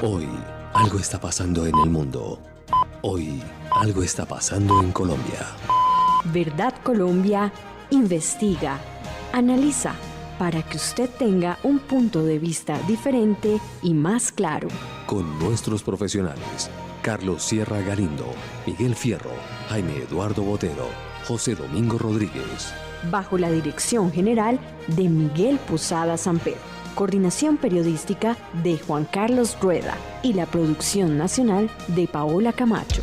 Hoy algo está pasando en el mundo. Hoy algo está pasando en Colombia. Verdad Colombia investiga, analiza, para que usted tenga un punto de vista diferente y más claro. Con nuestros profesionales, Carlos Sierra Galindo, Miguel Fierro, Jaime Eduardo Botero, José Domingo Rodríguez. Bajo la dirección general de Miguel Posada Samper. Coordinación periodística de Juan Carlos Rueda y la producción nacional de Paola Camacho.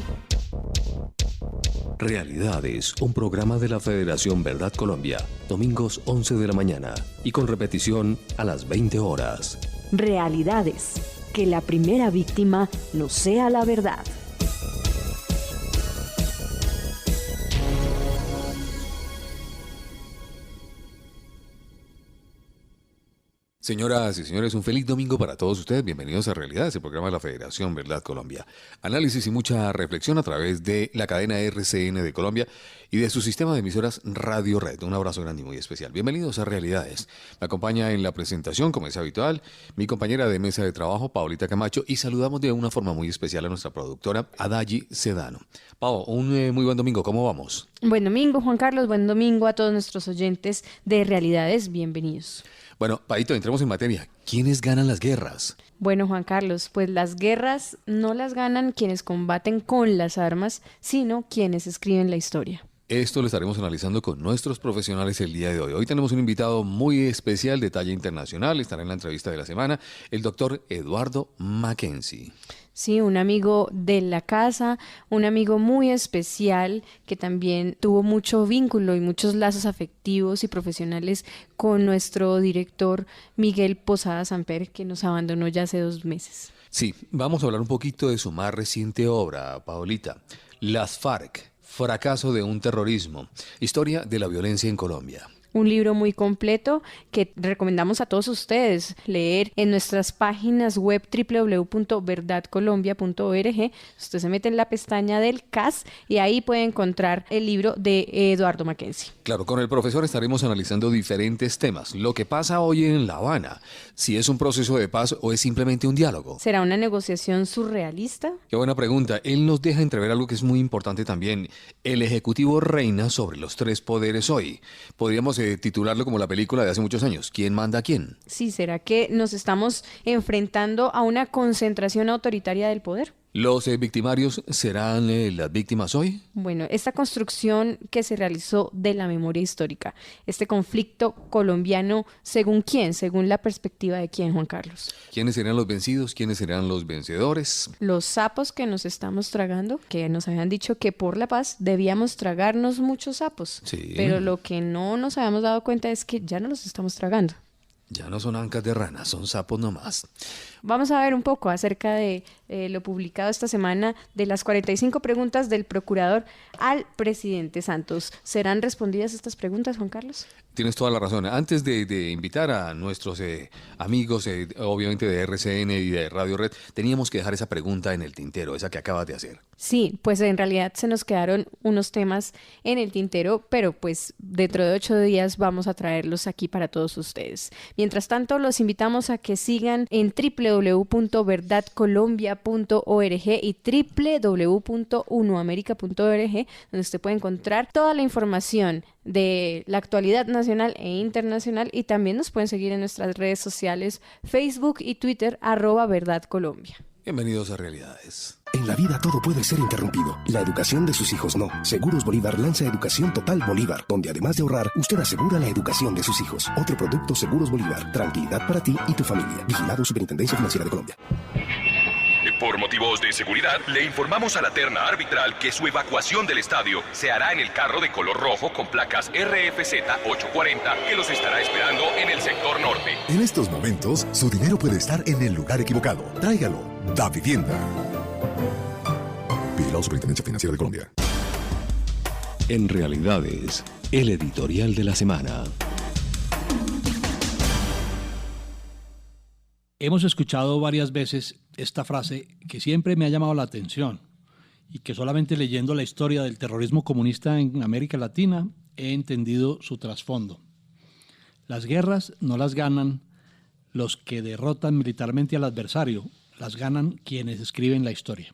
Realidades, un programa de la Federación Verdad Colombia, domingos 11 de la mañana y con repetición a las 20 horas. Realidades, que la primera víctima no sea la verdad. Señoras y señores, un feliz domingo para todos ustedes. Bienvenidos a Realidades, el programa de la Federación Verdad Colombia. Análisis y mucha reflexión a través de la cadena RCN de Colombia y de su sistema de emisoras Radio Red. Un abrazo grande y muy especial. Bienvenidos a Realidades. Me acompaña en la presentación, como es habitual, mi compañera de mesa de trabajo, Paolita Camacho, y saludamos de una forma muy especial a nuestra productora, Adayi Sedano. Pao, un muy buen domingo. ¿Cómo vamos? Buen domingo, Juan Carlos. Buen domingo a todos nuestros oyentes de Realidades. Bienvenidos. Bueno, Paito, entremos en materia. ¿Quiénes ganan las guerras? Bueno, Juan Carlos, pues las guerras no las ganan quienes combaten con las armas, sino quienes escriben la historia. Esto lo estaremos analizando con nuestros profesionales el día de hoy. Hoy tenemos un invitado muy especial de talla internacional. Estará en la entrevista de la semana, el doctor Eduardo Mackenzie. Sí, un amigo de la casa, un amigo muy especial que también tuvo mucho vínculo y muchos lazos afectivos y profesionales con nuestro director Miguel Posada Samper, que nos abandonó ya hace 2 meses. Sí, vamos a hablar un poquito de su más reciente obra, Paolita, Las FARC, fracaso de un terrorismo, historia de la violencia en Colombia. Un libro muy completo que recomendamos a todos ustedes leer en nuestras páginas web www.verdadcolombia.org. Usted se mete en la pestaña del CAS y ahí puede encontrar el libro de Eduardo Mackenzie. Claro, con el profesor estaremos analizando diferentes temas. Lo que pasa hoy en La Habana, si es un proceso de paz o es simplemente un diálogo. ¿Será una negociación surrealista? Qué buena pregunta. Él nos deja entrever algo que es muy importante también. El Ejecutivo reina sobre los 3 poderes hoy. Podríamos titularlo como la película de hace muchos años. ¿Quién manda a quién? Sí, ¿será que nos estamos enfrentando a una concentración autoritaria del poder? ¿Los victimarios serán las víctimas hoy? Bueno, esta construcción que se realizó de la memoria histórica, este conflicto colombiano, ¿según quién? Según la perspectiva de quién, Juan Carlos. ¿Quiénes serán los vencidos? ¿Quiénes serán los vencedores? Los sapos que nos estamos tragando, que nos habían dicho que por la paz debíamos tragarnos muchos sapos. Sí. Pero lo que no nos habíamos dado cuenta es que ya no los estamos tragando. Ya no son ancas de rana, son sapos nomás. Vamos a ver un poco acerca de lo publicado esta semana de las 45 preguntas del procurador al presidente Santos. ¿Serán respondidas estas preguntas, Juan Carlos? Tienes toda la razón. Antes de invitar a nuestros amigos, obviamente de RCN y de Radio Red, teníamos que dejar esa pregunta en el tintero, esa que acabas de hacer. Sí, pues en realidad se nos quedaron unos temas en el tintero, pero pues dentro de 8 días vamos a traerlos aquí para todos ustedes. Mientras tanto, los invitamos a que sigan en www.verdadcolombia.org y www.unoamerica.org, donde usted puede encontrar toda la información de la actualidad nacional e internacional, y también nos pueden seguir en nuestras redes sociales, Facebook y Twitter, @verdadcolombia. Bienvenidos a Realidades. En la vida todo puede ser interrumpido. La educación de sus hijos no. Seguros Bolívar lanza Educación Total Bolívar, donde además de ahorrar, usted asegura la educación de sus hijos. Otro producto Seguros Bolívar. Tranquilidad para ti y tu familia. Vigilado Superintendencia Financiera de Colombia. Por motivos de seguridad, le informamos a la terna arbitral que su evacuación del estadio se hará en el carro de color rojo con placas RFZ 840 que los estará esperando en el sector norte. En estos momentos, su dinero puede estar en el lugar equivocado. Tráigalo. Da Vivienda. Vigilado Superintendencia Financiera de Colombia. En Realidades, el editorial de la semana. Hemos escuchado varias veces esta frase que siempre me ha llamado la atención y que solamente leyendo la historia del terrorismo comunista en América Latina he entendido su trasfondo. Las guerras no las ganan los que derrotan militarmente al adversario, las ganan quienes escriben la historia.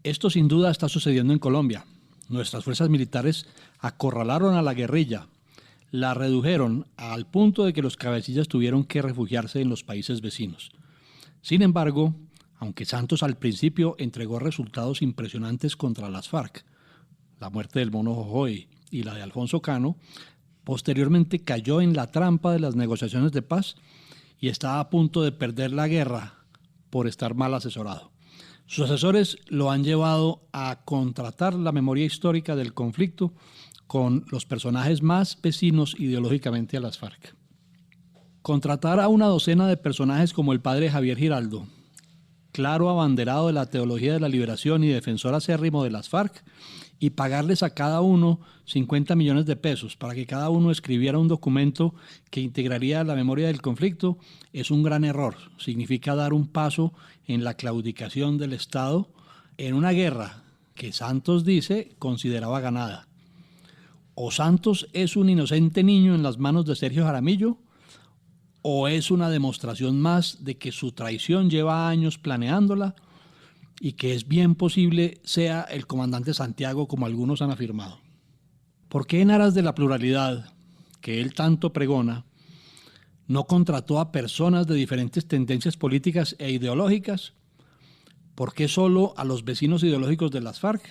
Esto sin duda está sucediendo en Colombia. Nuestras fuerzas militares acorralaron a la guerrilla, la redujeron al punto de que los cabecillas tuvieron que refugiarse en los países vecinos. Sin embargo, aunque Santos al principio entregó resultados impresionantes contra las FARC, la muerte del Mono Jojoy y la de Alfonso Cano, posteriormente cayó en la trampa de las negociaciones de paz y estaba a punto de perder la guerra por estar mal asesorado. Sus asesores lo han llevado a contratar la memoria histórica del conflicto con los personajes más vecinos ideológicamente a las FARC. Contratar a una docena de personajes como el padre Javier Giraldo, claro abanderado de la teología de la liberación y defensor acérrimo de las FARC, y pagarles a cada uno 50 millones de pesos para que cada uno escribiera un documento que integraría la memoria del conflicto, es un gran error. Significa dar un paso en la claudicación del Estado en una guerra que Santos dice consideraba ganada. O Santos es un inocente niño en las manos de Sergio Jaramillo, o es una demostración más de que su traición lleva años planeándola y que es bien posible sea el comandante Santiago, como algunos han afirmado. ¿Por qué en aras de la pluralidad que él tanto pregona, no contrató a personas de diferentes tendencias políticas e ideológicas? ¿Por qué solo a los vecinos ideológicos de las FARC?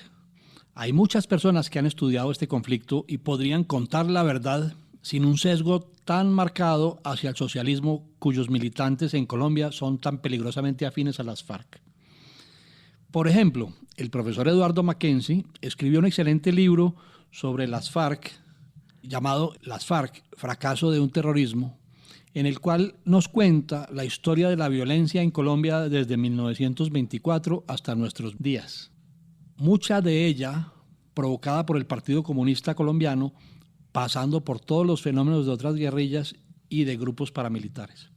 Hay muchas personas que han estudiado este conflicto y podrían contar la verdad sin un sesgo tan marcado hacia el socialismo cuyos militantes en Colombia son tan peligrosamente afines a las FARC. Por ejemplo, el profesor Eduardo Mackenzie escribió un excelente libro sobre las FARC, llamado Las FARC, fracaso de un terrorismo, en el cual nos cuenta la historia de la violencia en Colombia desde 1924 hasta nuestros días. Mucha de ella provocada por el Partido Comunista Colombiano, pasando por todos los fenómenos de otras guerrillas y de grupos paramilitares.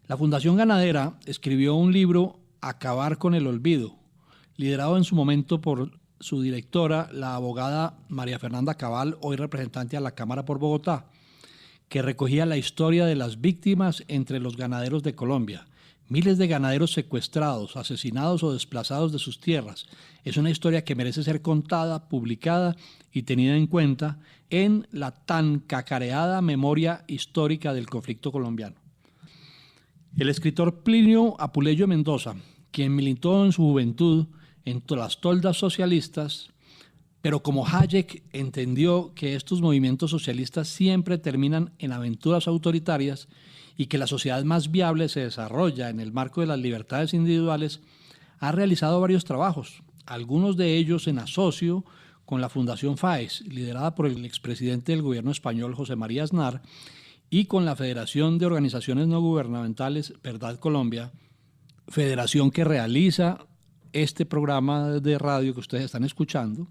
La Fundación Ganadera escribió un libro, Acabar con el Olvido, liderado en su momento por su directora, la abogada María Fernanda Cabal, hoy representante a la Cámara por Bogotá, que recogía la historia de las víctimas entre los ganaderos de Colombia. Miles de ganaderos secuestrados, asesinados o desplazados de sus tierras. Es una historia que merece ser contada, publicada y tenida en cuenta en la tan cacareada memoria histórica del conflicto colombiano. El escritor Plinio Apuleyo Mendoza, quien militó en su juventud en las toldas socialistas, pero como Hayek entendió que estos movimientos socialistas siempre terminan en aventuras autoritarias y que la sociedad más viable se desarrolla en el marco de las libertades individuales, ha realizado varios trabajos, algunos de ellos en asocio con la Fundación FAES, liderada por el expresidente del gobierno español José María Aznar, y con la Federación de Organizaciones No Gubernamentales Verdad Colombia, federación que realiza este programa de radio que ustedes están escuchando.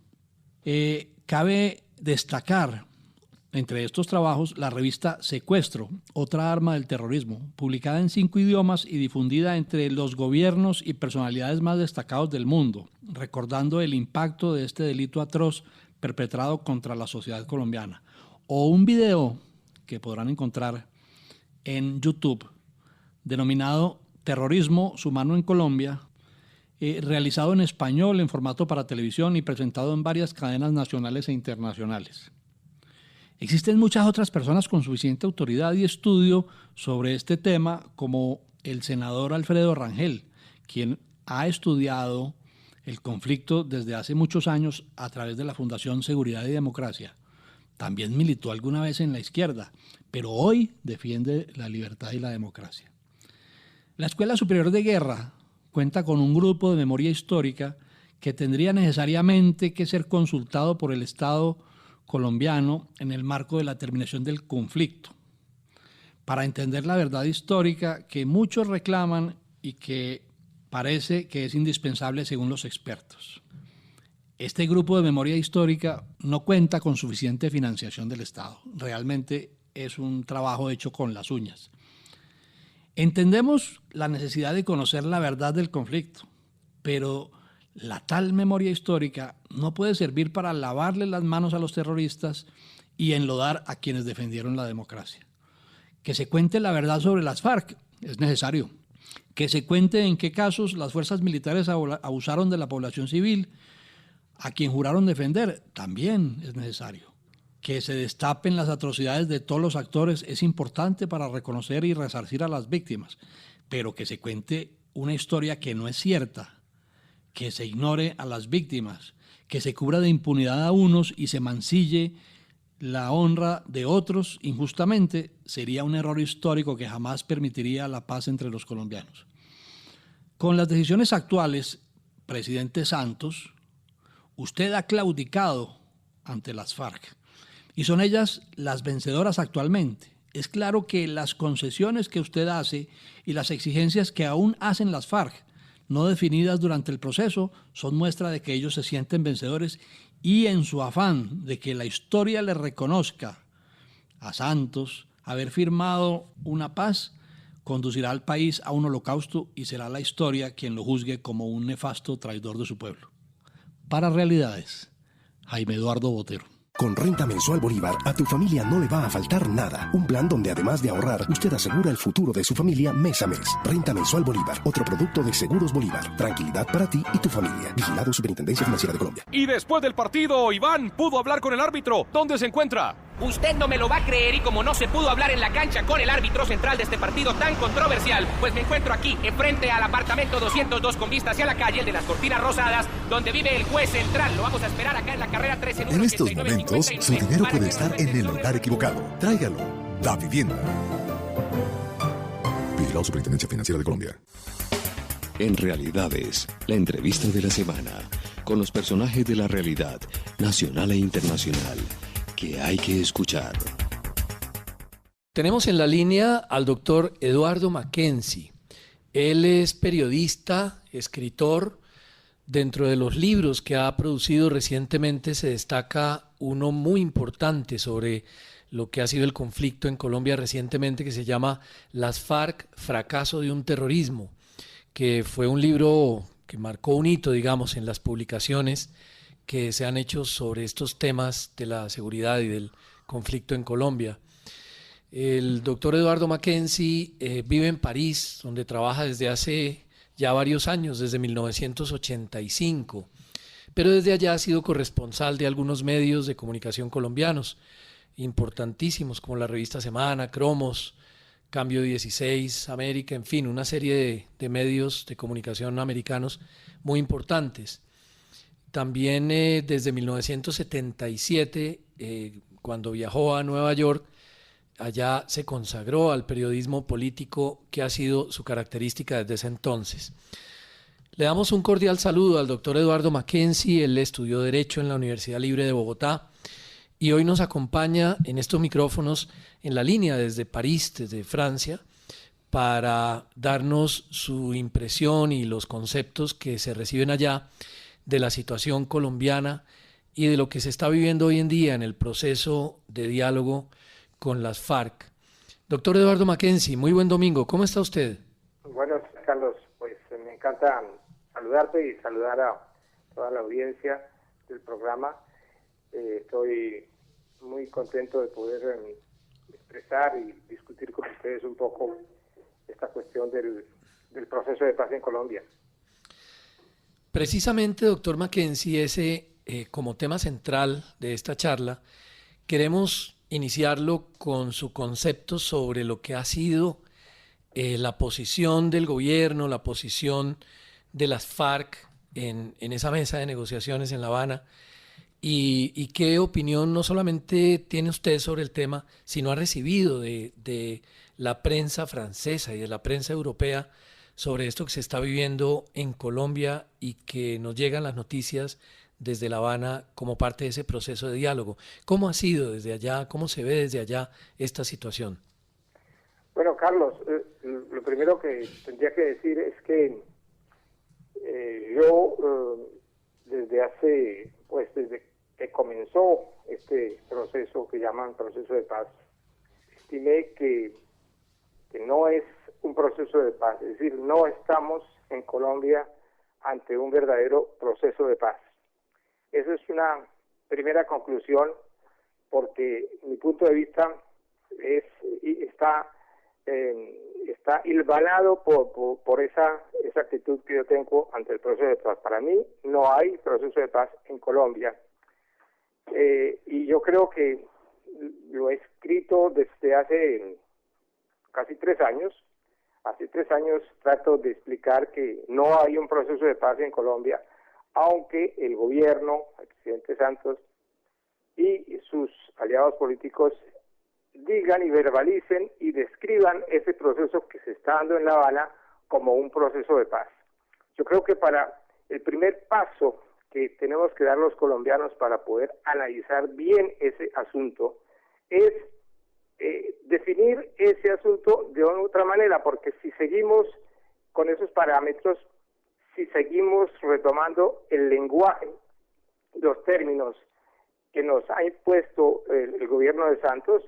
Cabe destacar entre estos trabajos la revista Secuestro, otra arma del terrorismo, publicada en 5 idiomas y difundida entre los gobiernos y personalidades más destacados del mundo, recordando el impacto de este delito atroz perpetrado contra la sociedad colombiana. O un video que podrán encontrar en YouTube, denominado Terrorismo, su mano en Colombia, realizado en español en formato para televisión y presentado en varias cadenas nacionales e internacionales. Existen muchas otras personas con suficiente autoridad y estudio sobre este tema, como el senador Alfredo Rangel, quien ha estudiado el conflicto desde hace muchos años a través de la Fundación Seguridad y Democracia. También militó alguna vez en la izquierda, pero hoy defiende la libertad y la democracia. La Escuela Superior de Guerra cuenta con un grupo de memoria histórica que tendría necesariamente que ser consultado por el Estado colombiano en el marco de la terminación del conflicto, para entender la verdad histórica que muchos reclaman y que parece que es indispensable según los expertos. Este grupo de memoria histórica no cuenta con suficiente financiación del Estado. Realmente es un trabajo hecho con las uñas. Entendemos la necesidad de conocer la verdad del conflicto, pero la tal memoria histórica no puede servir para lavarle las manos a los terroristas y enlodar a quienes defendieron la democracia. Que se cuente la verdad sobre las FARC es necesario, Que se cuente en qué casos las fuerzas militares abusaron de la población civil, a quien juraron defender, también es necesario. Que se destapen las atrocidades de todos los actores es importante para reconocer y resarcir a las víctimas, pero que se cuente una historia que no es cierta, que se ignore a las víctimas, que se cubra de impunidad a unos y se mancille la honra de otros injustamente, sería un error histórico que jamás permitiría la paz entre los colombianos. Con las decisiones actuales, presidente Santos, usted ha claudicado ante las FARC y son ellas las vencedoras actualmente. Es claro que las concesiones que usted hace y las exigencias que aún hacen las FARC, no definidas durante el proceso, son muestra de que ellos se sienten vencedores y en su afán de que la historia le reconozca a Santos haber firmado una paz, conducirá al país a un holocausto y será la historia quien lo juzgue como un nefasto traidor de su pueblo. Para Realidades, Jaime Eduardo Botero. Con Renta Mensual Bolívar, a tu familia no le va a faltar nada. Un plan donde además de ahorrar, usted asegura el futuro de su familia mes a mes. Renta Mensual Bolívar, otro producto de Seguros Bolívar. Tranquilidad para ti y tu familia. Vigilado Superintendencia Financiera de Colombia. Y después del partido, Iván pudo hablar con el árbitro. ¿Dónde se encuentra? Usted no me lo va a creer y como no se pudo hablar en la cancha con el árbitro central de este partido tan controversial, pues me encuentro aquí, enfrente al apartamento 202 con vista hacia la calle, el de las Cortinas Rosadas, donde vive el juez central. Lo vamos a esperar acá en la carrera 13. En estos momentos, su dinero puede estar en el lugar equivocado. Tráigalo. Da Vivienda. Vigilado Superintendencia Financiera de Colombia. En Realidades, la entrevista de la semana, con los personajes de la realidad, nacional e internacional, que hay que escuchar. Tenemos en la línea al doctor Eduardo Mackenzie. Él es periodista, escritor. Dentro de los libros que ha producido recientemente se destaca uno muy importante sobre lo que ha sido el conflicto en Colombia recientemente, que se llama Las FARC, fracaso de un terrorismo, que fue un libro que marcó un hito, digamos, en las publicaciones que se han hecho sobre estos temas de la seguridad y del conflicto en Colombia. El doctor Eduardo Mackenzie vive en París, donde trabaja desde hace ya varios años, desde 1985, pero desde allá ha sido corresponsal de algunos medios de comunicación colombianos, importantísimos como la revista Semana, Cromos, Cambio 16, América, en fin, una serie de medios de comunicación americanos muy importantes. También desde 1977, cuando viajó a Nueva York, allá se consagró al periodismo político, que ha sido su característica desde ese entonces. Le damos un cordial saludo al doctor Eduardo Mackenzie. Él estudió Derecho en la Universidad Libre de Bogotá y hoy nos acompaña en estos micrófonos en la línea desde París, desde Francia, para darnos su impresión y los conceptos que se reciben allá de la situación colombiana y de lo que se está viviendo hoy en día en el proceso de diálogo con las FARC. Doctor Eduardo Mackenzie, muy buen domingo. ¿Cómo está usted? Bueno, Carlos, pues me encanta saludarte y saludar a toda la audiencia del programa. Estoy muy contento de poder expresar y discutir con ustedes un poco esta cuestión del proceso de paz en Colombia. Precisamente, doctor Mackenzie, ese como tema central de esta charla, queremos iniciarlo con su concepto sobre lo que ha sido la posición del gobierno, la posición de las FARC en esa mesa de negociaciones en La Habana, y qué opinión no solamente tiene usted sobre el tema, sino ha recibido de la prensa francesa y de la prensa europea sobre esto que se está viviendo en Colombia y que nos llegan las noticias desde La Habana como parte de ese proceso de diálogo. ¿Cómo ha sido desde allá? ¿Cómo se ve desde allá esta situación? Bueno, Carlos, lo primero que tendría que decir es que yo desde que comenzó este proceso que llaman proceso de paz, estimé que no es un proceso de paz, es decir, no estamos en Colombia ante un verdadero proceso de paz. Esa es una primera conclusión, porque mi punto de vista está está hilvanado por esa actitud que yo tengo ante el proceso de paz. Para mí no hay proceso de paz en Colombia. Y yo creo que lo he escrito desde hace casi 3 años. Hace 3 años trato de explicar que no hay un proceso de paz en Colombia, aunque el gobierno, el presidente Santos y sus aliados políticos digan y verbalicen y describan ese proceso que se está dando en La Habana como un proceso de paz. Yo creo que para el primer paso que tenemos que dar los colombianos para poder analizar bien ese asunto es definir ese asunto de otra manera, porque si seguimos con esos parámetros, si seguimos retomando el lenguaje, los términos que nos ha impuesto el gobierno de Santos,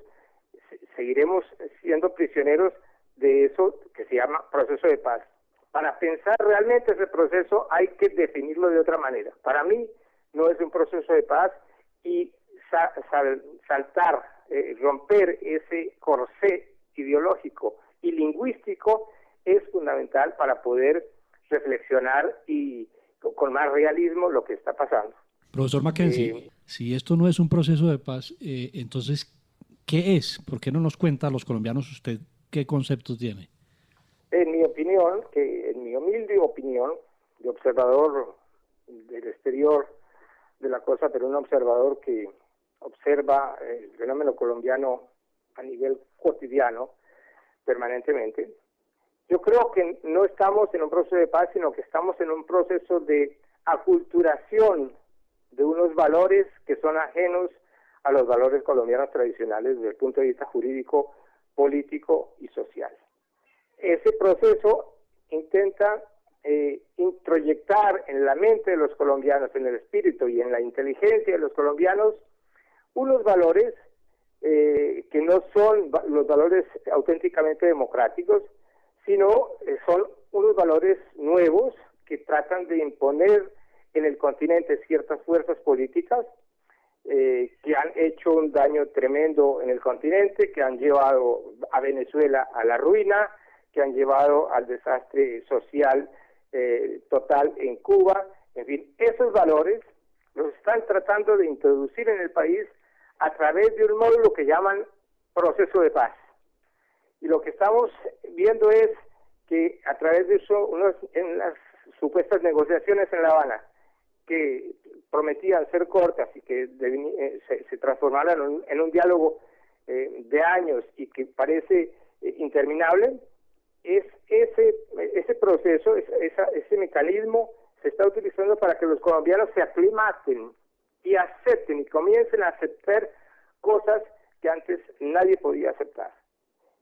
seguiremos siendo prisioneros de eso que se llama proceso de paz. Para pensar realmente ese proceso hay que definirlo de otra manera. Para mí no es un proceso de paz y saltar, romper ese corsé ideológico y lingüístico es fundamental para poder reflexionar y con más realismo lo que está pasando. Profesor Mackenzie, si esto no es un proceso de paz, entonces, ¿qué es? ¿Por qué no nos cuenta a los colombianos usted qué conceptos tiene? En mi opinión, en mi humilde opinión, de observador del exterior de la cosa, pero un observador que observa el fenómeno colombiano a nivel cotidiano, permanentemente, yo creo que no estamos en un proceso de paz, sino que estamos en un proceso de aculturación de unos valores que son ajenos a los valores colombianos tradicionales desde el punto de vista jurídico, político y social. Ese proceso intenta introyectar en la mente de los colombianos, en el espíritu y en la inteligencia de los colombianos, unos valores que no son los valores auténticamente democráticos, sino son unos valores nuevos que tratan de imponer en el continente ciertas fuerzas políticas que han hecho un daño tremendo en el continente, que han llevado a Venezuela a la ruina, que han llevado al desastre social total en Cuba. En fin, esos valores los están tratando de introducir en el país a través de un módulo que llaman proceso de paz. Y lo que estamos viendo es que a través de eso, en las supuestas negociaciones en La Habana, que prometían ser cortas y que se transformaran en un diálogo de años y que parece interminable, ese proceso, ese mecanismo se está utilizando para que los colombianos se aclimaten y acepten y comiencen a aceptar cosas que antes nadie podía aceptar.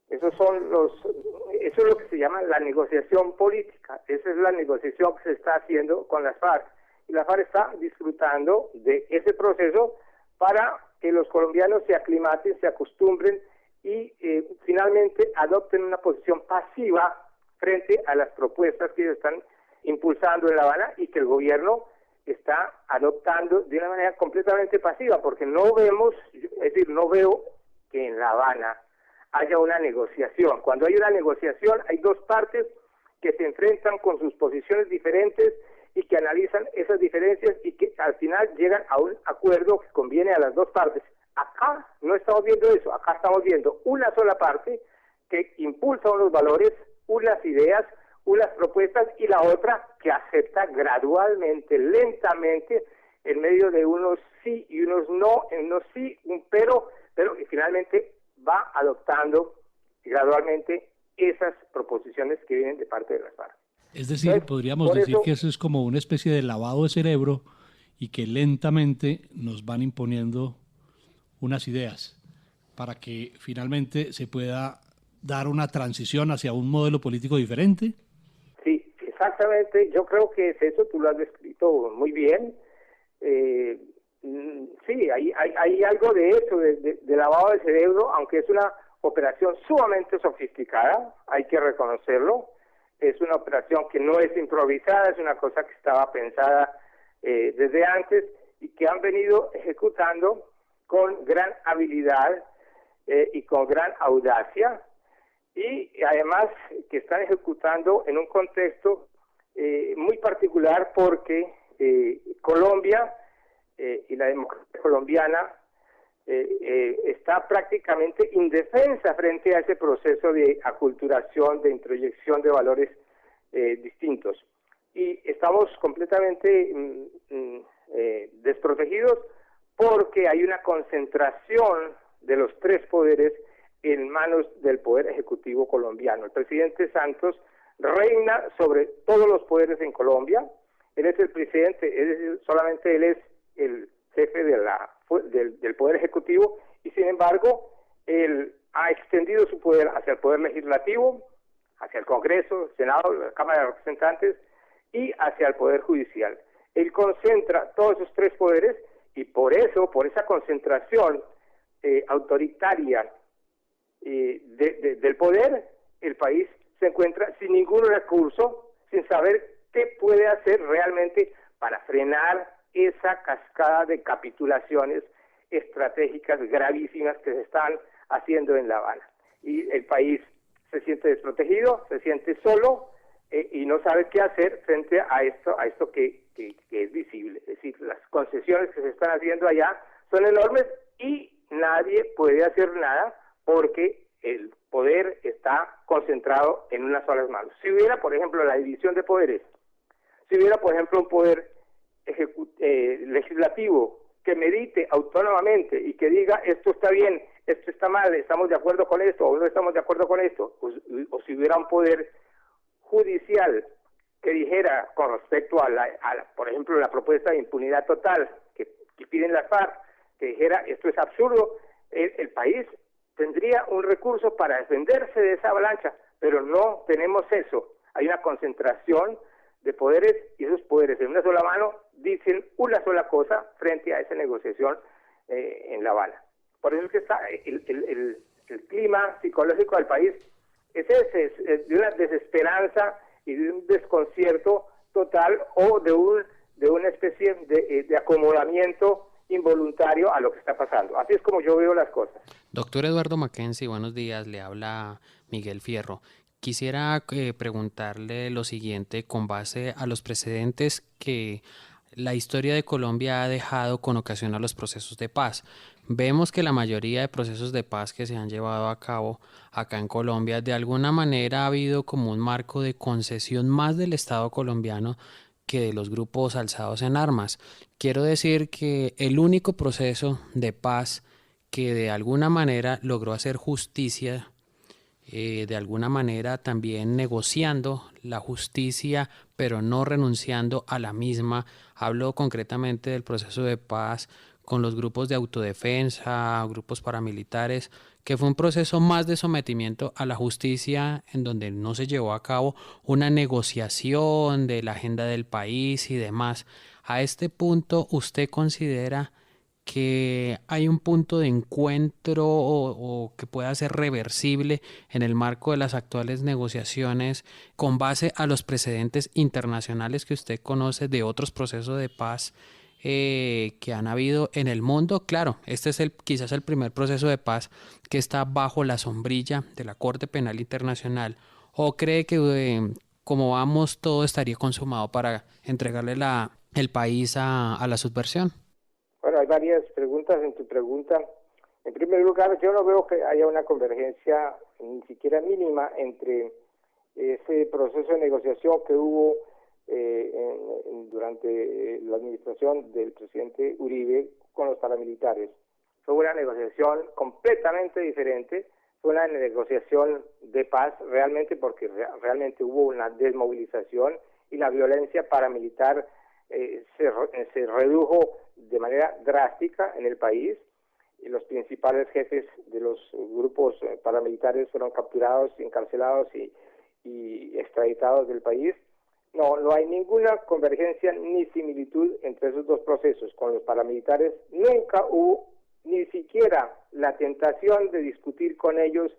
Eso es lo que se llama la negociación política. Esa es la negociación que se está haciendo con las FARC. Y la FARC está disfrutando de ese proceso para que los colombianos se aclimaten, se acostumbren y finalmente adopten una posición pasiva frente a las propuestas que ellos están impulsando en La Habana y que el gobierno está adoptando de una manera completamente pasiva, porque no veo que en La Habana haya una negociación. Cuando hay una negociación hay dos partes que se enfrentan con sus posiciones diferentes y que analizan esas diferencias y que al final llegan a un acuerdo que conviene a las dos partes. Acá no estamos viendo eso, acá estamos viendo una sola parte que impulsa unos valores, unas ideas, unas propuestas y la otra que acepta gradualmente, lentamente, en medio de unos sí y unos no, en unos sí, un pero y finalmente va adoptando gradualmente esas proposiciones que vienen de parte de las FARC. Es decir, podríamos decir que eso es como una especie de lavado de cerebro y que lentamente nos van imponiendo unas ideas para que finalmente se pueda dar una transición hacia un modelo político diferente. Sí, exactamente. Yo creo que es eso, tú lo has descrito muy bien. Sí, hay algo de eso, de lavado de cerebro, aunque es una operación sumamente sofisticada, hay que reconocerlo. Es una operación que no es improvisada, es una cosa que estaba pensada desde antes y que han venido ejecutando con gran habilidad y con gran audacia. Y además que están ejecutando en un contexto muy particular porque Colombia y la democracia colombiana está prácticamente indefensa frente a ese proceso de aculturación, de introyección de valores distintos. Y estamos completamente desprotegidos porque hay una concentración de los tres poderes en manos del Poder Ejecutivo colombiano. El presidente Santos reina sobre todos los poderes en Colombia. Él es el presidente, es decir, solamente él es el jefe del Poder Ejecutivo, y sin embargo, él ha extendido su poder hacia el Poder Legislativo, hacia el Congreso, el Senado, la Cámara de Representantes y hacia el Poder Judicial. Él concentra todos esos tres poderes y por eso, por esa concentración autoritaria del poder, el país se encuentra sin ningún recurso, sin saber qué puede hacer realmente para frenar esa cascada de capitulaciones estratégicas gravísimas que se están haciendo en La Habana. Y el país se siente desprotegido, se siente solo y no sabe qué hacer frente a esto que es visible. Es decir, las concesiones que se están haciendo allá son enormes y nadie puede hacer nada porque el poder está concentrado en unas solas manos. Si hubiera, por ejemplo, la división de poderes, si hubiera, por ejemplo, un poder legislativo que medite autónomamente y que diga esto está bien, esto está mal, estamos de acuerdo con esto o no estamos de acuerdo con esto, o si hubiera un poder judicial que dijera con respecto a por ejemplo, la propuesta de impunidad total que piden las FARC, que dijera esto es absurdo, el país tendría un recurso para defenderse de esa avalancha, pero no tenemos eso. Hay una concentración de poderes y esos poderes en una sola mano dicen una sola cosa frente a esa negociación en La Habana. Por eso es que está el clima psicológico del país es ese, es de una desesperanza y de un desconcierto total o de una especie de acomodamiento involuntario a lo que está pasando. Así es como yo veo las cosas. Doctor Eduardo Mackenzie, buenos días, le habla Miguel Fierro. Quisiera preguntarle lo siguiente con base a los precedentes que la historia de Colombia ha dejado con ocasión a los procesos de paz. Vemos que la mayoría de procesos de paz que se han llevado a cabo acá en Colombia, de alguna manera ha habido como un marco de concesión más del Estado colombiano que de los grupos alzados en armas. Quiero decir que el único proceso de paz que de alguna manera logró hacer justicia, de alguna manera también negociando la justicia, pero no renunciando a la misma. Hablo concretamente del proceso de paz con los grupos de autodefensa, grupos paramilitares, que fue un proceso más de sometimiento a la justicia, en donde no se llevó a cabo una negociación de la agenda del país y demás. A este punto, ¿usted considera que hay un punto de encuentro o que pueda ser reversible en el marco de las actuales negociaciones con base a los precedentes internacionales que usted conoce de otros procesos de paz que han habido en el mundo? Claro, este es quizás el primer proceso de paz que está bajo la sombrilla de la Corte Penal Internacional. ¿O cree que como vamos todo estaría consumado para entregarle el país a la subversión? Bueno, hay varias preguntas en tu pregunta. En primer lugar, yo no veo que haya una convergencia ni siquiera mínima entre ese proceso de negociación que hubo durante la administración del presidente Uribe con los paramilitares. Fue una negociación completamente diferente, fue una negociación de paz realmente porque realmente hubo una desmovilización y la violencia paramilitar se redujo de manera drástica en el país y los principales jefes de los grupos paramilitares fueron capturados, encarcelados y extraditados del país. No hay ninguna convergencia ni similitud entre esos dos procesos. Con los paramilitares nunca hubo ni siquiera la tentación de discutir con ellos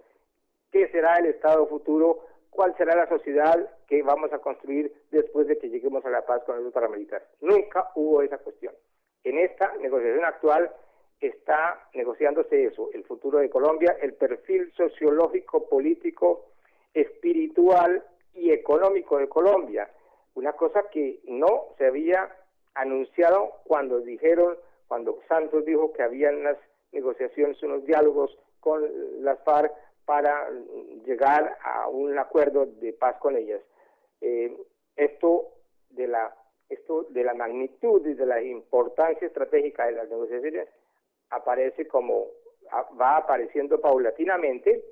qué será el Estado futuro, cuál será la sociedad que vamos a construir después de que lleguemos a la paz con los paramilitares. Nunca hubo esa cuestión. En esta negociación actual está negociándose eso, el futuro de Colombia, el perfil sociológico, político, espiritual y económico de Colombia, una cosa que no se había anunciado cuando Santos dijo que había unas negociaciones, unos diálogos con las FARC para llegar a un acuerdo de paz con ellas. Esto de la magnitud y de la importancia estratégica de las negociaciones va apareciendo paulatinamente,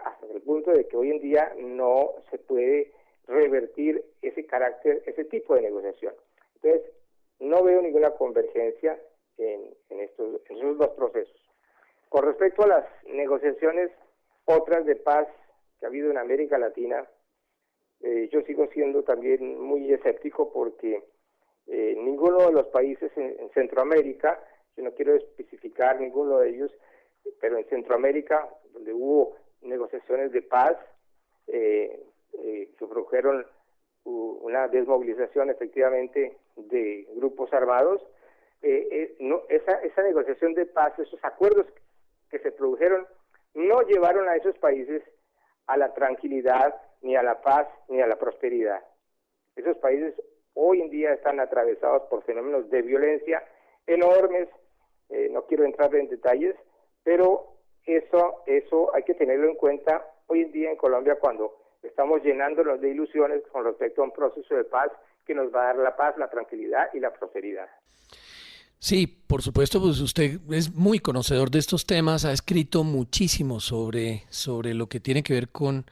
hasta el punto de que hoy en día no se puede revertir ese carácter, ese tipo de negociación. Entonces, no veo ninguna convergencia en esos dos procesos. Con respecto a las negociaciones otras de paz que ha habido en América Latina, yo sigo siendo también muy escéptico porque ninguno de los países en Centroamérica, yo no quiero especificar ninguno de ellos, pero en Centroamérica, donde hubo negociaciones de paz, se produjeron una desmovilización efectivamente de grupos armados, esa negociación de paz, esos acuerdos que se produjeron, no llevaron a esos países a la tranquilidad, ni a la paz, ni a la prosperidad. Esos países hoy en día están atravesados por fenómenos de violencia enormes, no quiero entrar en detalles, pero eso hay que tenerlo en cuenta hoy en día en Colombia cuando estamos llenándonos de ilusiones con respecto a un proceso de paz que nos va a dar la paz, la tranquilidad y la prosperidad. Sí, por supuesto, pues usted es muy conocedor de estos temas, ha escrito muchísimo sobre lo que tiene que ver con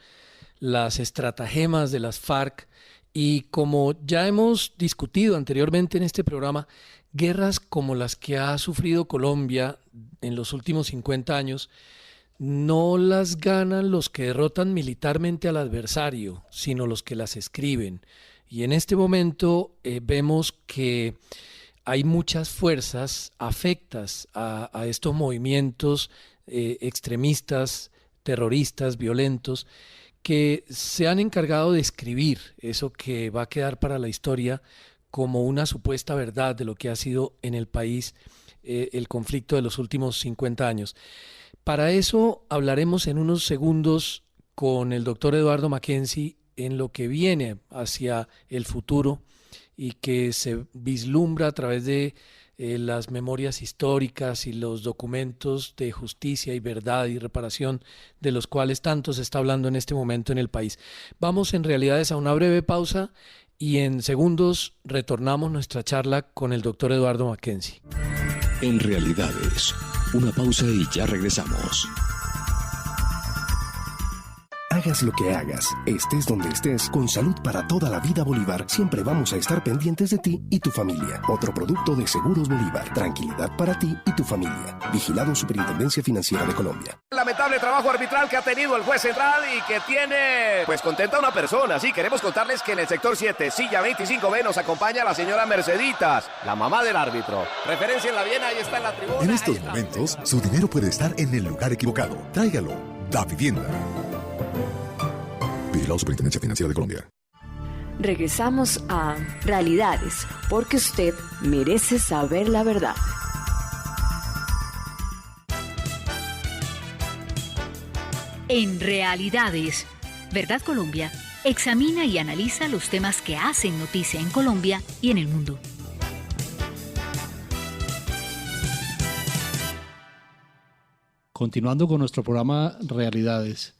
las estratagemas de las FARC y como ya hemos discutido anteriormente en este programa, guerras como las que ha sufrido Colombia en los últimos 50 años no las ganan los que derrotan militarmente al adversario, sino los que las escriben. Y en este momento vemos que hay muchas fuerzas afectas a estos movimientos extremistas, terroristas, violentos, que se han encargado de escribir eso que va a quedar para la historia como una supuesta verdad de lo que ha sido en el país el conflicto de los últimos 50 años. Para eso hablaremos en unos segundos con el doctor Eduardo Mackenzie en lo que viene hacia el futuro y que se vislumbra a través de las memorias históricas y los documentos de justicia y verdad y reparación de los cuales tanto se está hablando en este momento en el país. Vamos en realidades a una breve pausa y en segundos retornamos nuestra charla con el doctor Eduardo Mackenzie. En realidades, una pausa y ya regresamos. Hagas lo que hagas, estés donde estés, con Salud para toda la vida Bolívar, siempre vamos a estar pendientes de ti y tu familia. Otro producto de Seguros Bolívar. Tranquilidad para ti y tu familia. Vigilado Superintendencia Financiera de Colombia. Lamentable trabajo arbitral que ha tenido el juez central y que tiene, pues, contenta a una persona. Sí, queremos contarles que en el sector 7, silla 25B, nos acompaña la señora Merceditas, la mamá del árbitro. Referencia en la Viena, ahí está en la tribuna. En estos momentos, su dinero puede estar en el lugar equivocado. Tráigalo. Da Vivienda. Vigilado Superintendencia Financiera de Colombia. Regresamos a Realidades, porque usted merece saber la verdad. En Realidades, Verdad Colombia examina y analiza los temas que hacen noticia en Colombia y en el mundo. Continuando con nuestro programa Realidades,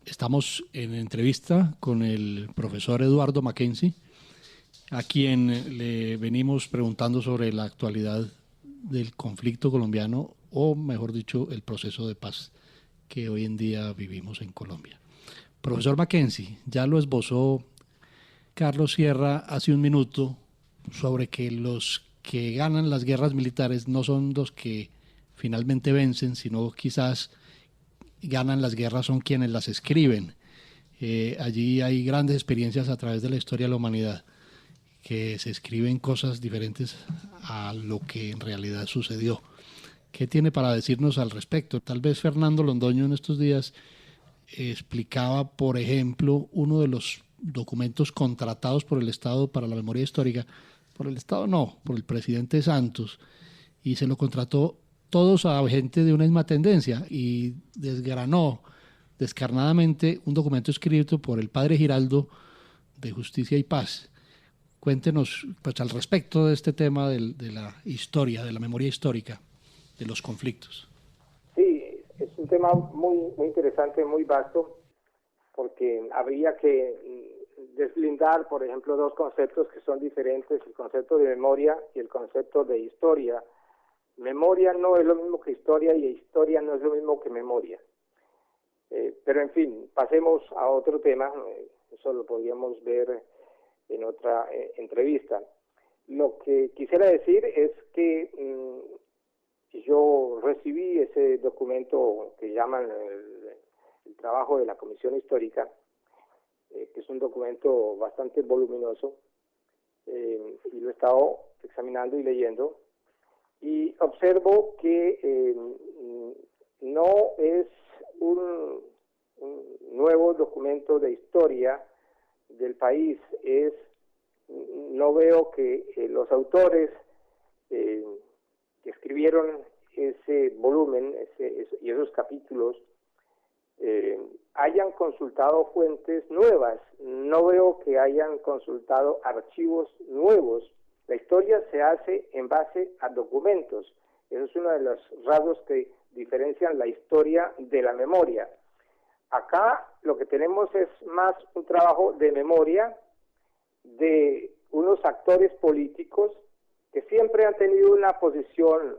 estamos en entrevista con el profesor Eduardo Mackenzie, a quien le venimos preguntando sobre la actualidad del conflicto colombiano, o mejor dicho, el proceso de paz que hoy en día vivimos en Colombia. Profesor Mackenzie, ya lo esbozó Carlos Sierra hace un minuto sobre que los que ganan las guerras militares no son los que finalmente vencen, sino quizás ganan las guerras son quienes las escriben. Allí hay grandes experiencias a través de la historia de la humanidad, que se escriben cosas diferentes a lo que en realidad sucedió. ¿Qué tiene para decirnos al respecto? Tal vez Fernando Londoño en estos días explicaba, por ejemplo, uno de los documentos contratados por el Estado para la memoria histórica, por el Estado no, por el presidente Santos, y se lo contrató todos a gente de una misma tendencia, y desgranó descarnadamente un documento escrito por el padre Giraldo de Justicia y Paz. Cuéntenos pues, al respecto de este tema de la historia, de la memoria histórica, de los conflictos. Sí, es un tema muy interesante, muy vasto, porque habría que deslindar, por ejemplo, dos conceptos que son diferentes, el concepto de memoria y el concepto de historia. Memoria no es lo mismo que historia y historia no es lo mismo que memoria. Pero en fin, pasemos a otro tema, eso lo podríamos ver en otra entrevista. Lo que quisiera decir es que yo recibí ese documento que llaman el trabajo de la Comisión Histórica, que es un documento bastante voluminoso, y lo he estado examinando y leyendo, y observo que no es un nuevo documento de historia del país, no veo que los autores que escribieron ese volumen y esos capítulos hayan consultado fuentes nuevas, no veo que hayan consultado archivos nuevos. La historia se hace en base a documentos. Eso es uno de los rasgos que diferencian la historia de la memoria. Acá lo que tenemos es más un trabajo de memoria de unos actores políticos que siempre han tenido una posición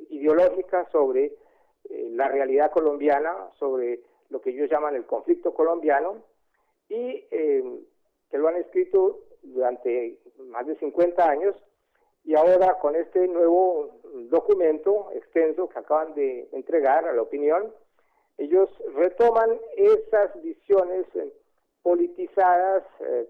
ideológica sobre la realidad colombiana, sobre lo que ellos llaman el conflicto colombiano, y que lo han escrito durante más de 50 años, y ahora con este nuevo documento extenso que acaban de entregar a la opinión, ellos retoman esas visiones politizadas